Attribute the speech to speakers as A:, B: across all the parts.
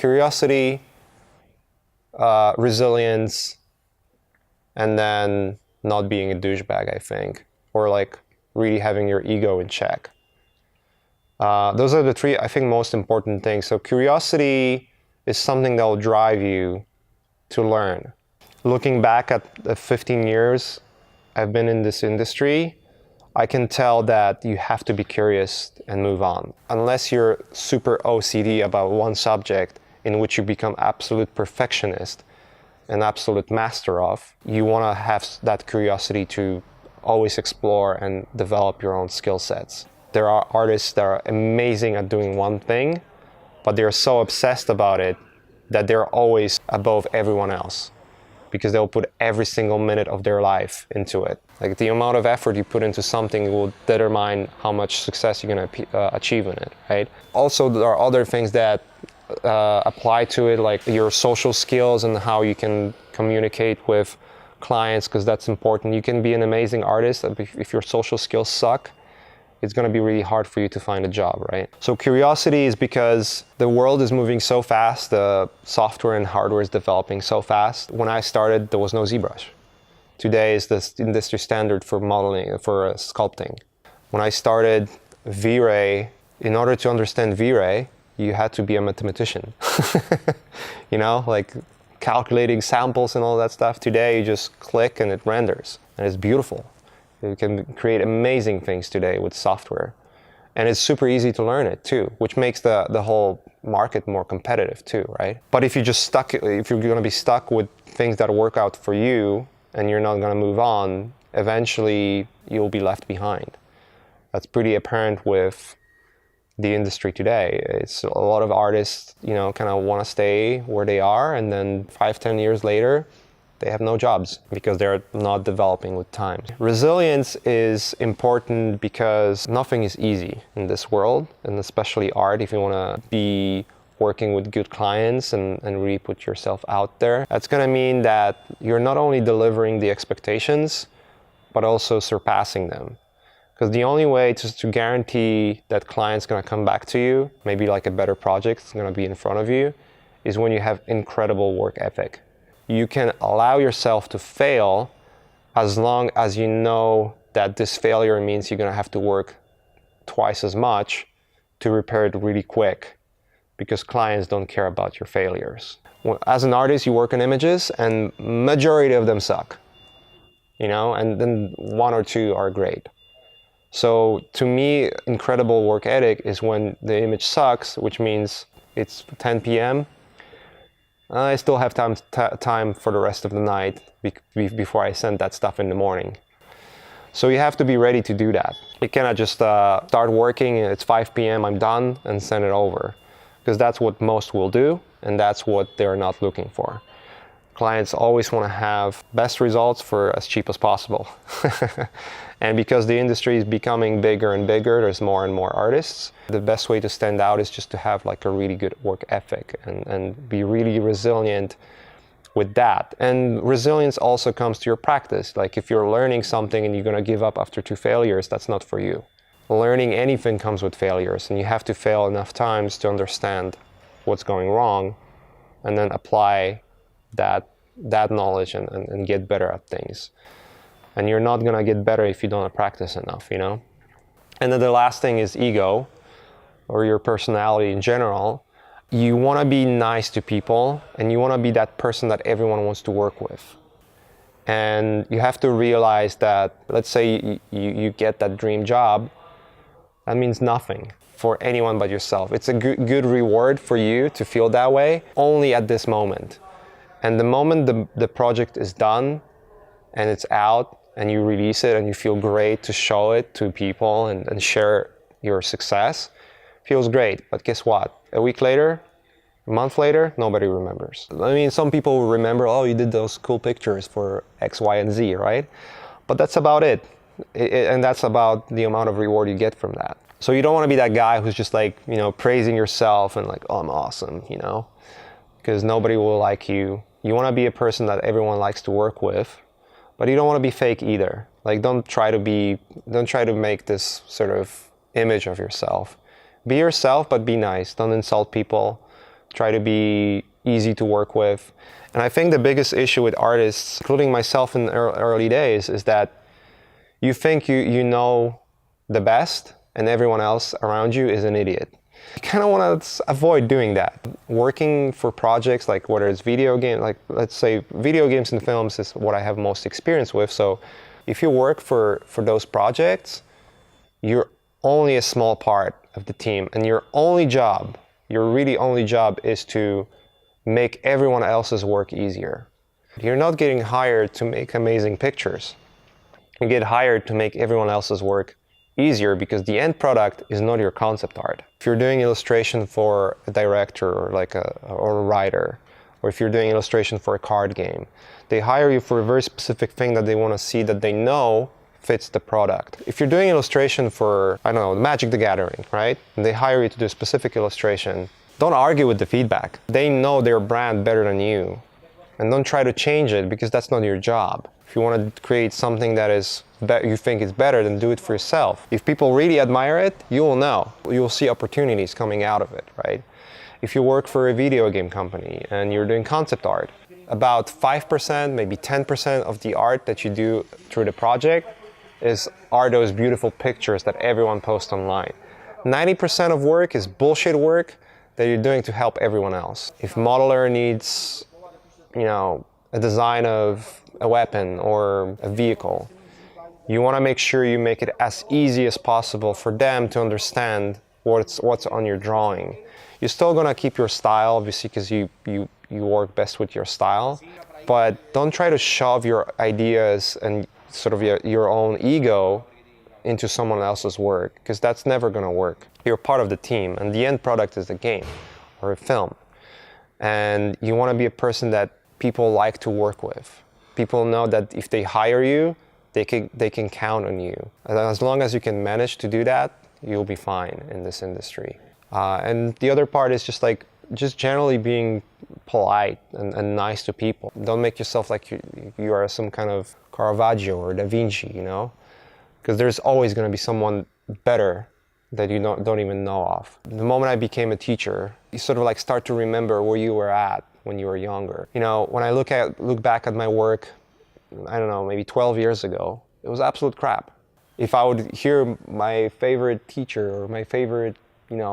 A: curiosity, resilience, and then not being a douchebag, I think, or like really having your ego in check. Those are the three, I think, most important things. So curiosity is something that will drive you to learn. Looking back at the 15 years I've been in this industry, I can tell that you have to be curious and move on. Unless you're super OCD about one subject in which you become absolute perfectionist and absolute master of, you want to have that curiosity to always explore and develop your own skill sets. There are artists that are amazing at doing one thing, but they're so obsessed about it that they're always above everyone else, because they'll put every single minute of their life into it. Like the amount of effort you put into something will determine how much success you're going to achieve in it, right? Also, there are other things that apply to it, like your social skills and how you can communicate with clients, because that's important. You can be an amazing artist, but if your social skills suck, it's going to be really hard for you to find a job, right? So curiosity is because the world is moving so fast, the software and hardware is developing so fast. When I started, there was no ZBrush. Today is the industry standard for modeling, for sculpting. When I started V-Ray, in order to understand V-Ray, you had to be a mathematician. You know, like calculating samples and all that stuff. Today, you just click and it renders, and it's beautiful. You can create amazing things today with software. And it's super easy to learn it too, which makes the whole market more competitive too, right? But if you're going to be stuck with things that work out for you and you're not going to move on, eventually you'll be left behind. That's pretty apparent with the industry today. It's a lot of artists, you know, kind of want to stay where they are, and then 5-10 years later, they have no jobs because they're not developing with time. Resilience is important because nothing is easy in this world, and especially art, if you want to be working with good clients and really put yourself out there. That's going to mean that you're not only delivering the expectations, but also surpassing them. Because the only way to guarantee that client's going to come back to you, maybe like a better project is going to be in front of you, is when you have incredible work ethic. You can allow yourself to fail as long as you know that this failure means you're going to have to work twice as much to repair it really quick, because clients don't care about your failures. As an artist, you work on images and majority of them suck, you know, and then 1 or 2 are great. So to me, incredible work ethic is when the image sucks, which means it's 10 p.m. I still have time for the rest of the night before I send that stuff in the morning. So you have to be ready to do that. You cannot just start working, it's 5 p.m., I'm done, and send it over. Because that's what most will do, and that's what they're not looking for. Clients always want to have best results for as cheap as possible. And because the industry is becoming bigger and bigger, there's more and more artists. The best way to stand out is just to have like a really good work ethic and be really resilient with that. And resilience also comes to your practice. Like if you're learning something and you're going to give up after 2 failures, that's not for you. Learning anything comes with failures, and you have to fail enough times to understand what's going wrong and then apply that knowledge and get better at things. And you're not going to get better if you don't practice enough, you know? And then the last thing is ego, or your personality in general. You want to be nice to people, and you want to be that person that everyone wants to work with. And you have to realize that, let's say you get that dream job, that means nothing for anyone but yourself. It's a good reward for you to feel that way only at this moment. And the moment the project is done and it's out and you release it and you feel great to show it to people and share your success, feels great. But guess what? A week later, a month later, nobody remembers. I mean, some people will remember, oh, you did those cool pictures for X, Y, and Z, right? But that's about it. And that's about the amount of reward you get from that. So you don't want to be that guy who's just like, you know, praising yourself and like, oh, I'm awesome, you know, because nobody will like you. You want to be a person that everyone likes to work with, but you don't want to be fake either. Like, don't try to make this sort of image of yourself. Be yourself, but be nice. Don't insult people. Try to be easy to work with. And I think the biggest issue with artists, including myself in the early days, is that you think you know the best and everyone else around you is an idiot. You kind of want to avoid doing that. Working for projects like whether it's video game, like let's say video games and films is what I have most experience with. So if you work for those projects, you're only a small part of the team, and your really only job is to make everyone else's work easier. You're not getting hired to make amazing pictures. You get hired to make everyone else's work easier because the end product is not your concept art. If you're doing illustration for a director or or a writer, or if you're doing illustration for a card game, they hire you for a very specific thing that they want to see that they know fits the product. If you're doing illustration for, I don't know, Magic the Gathering, right? And they hire you to do a specific illustration, don't argue with the feedback. They know their brand better than you. And don't try to change it because that's not your job. If you want to create something that you think is better, then do it for yourself. If people really admire it, you will know. You will see opportunities coming out of it, right? If you work for a video game company and you're doing concept art, about 5%, maybe 10% of the art that you do through the project are those beautiful pictures that everyone posts online. 90% of work is bullshit work that you're doing to help everyone else. If modeler needs, a design of a weapon or a vehicle, you want to make sure you make it as easy as possible for them to understand what's on your drawing. You're still gonna keep your style, obviously, because you work best with your style, but don't try to shove your ideas and sort of your own ego into someone else's work, because that's never gonna work. You're part of the team, and the end product is a game or a film. And you want to be a person that people like to work with. People know that if they hire you, they can count on you. And as long as you can manage to do that, you'll be fine in this industry. And the other part is just generally being polite and nice to people. Don't make yourself like you are some kind of Caravaggio or Da Vinci, because there's always going to be someone better that you don't even know of. The moment I became a teacher, you sort of start to remember where you were at when you were younger. When I look back at my work, I don't know, maybe 12 years ago, it was absolute crap. If I would hear my favorite teacher or my favorite,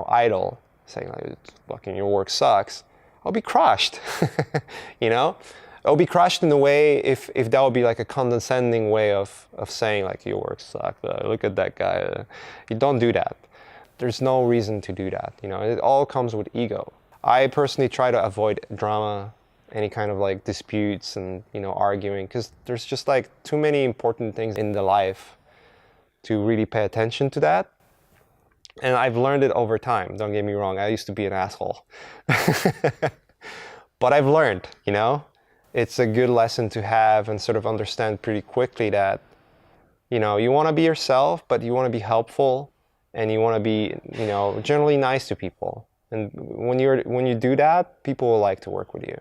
A: idol saying fucking your work sucks, I'll be crushed. I'll be crushed in a way if that would be a condescending way of saying your work sucks. Look at that guy. You don't do that. There's no reason to do that. It all comes with ego. I personally try to avoid drama, any kind of disputes and arguing, because there's just too many important things in the life to really pay attention to that. And I've learned it over time. Don't get me wrong. I used to be an asshole. But I've learned, It's a good lesson to have and sort of understand pretty quickly that, you want to be yourself, but you want to be helpful and you want to be, generally nice to people. And when you do that, people will like to work with you.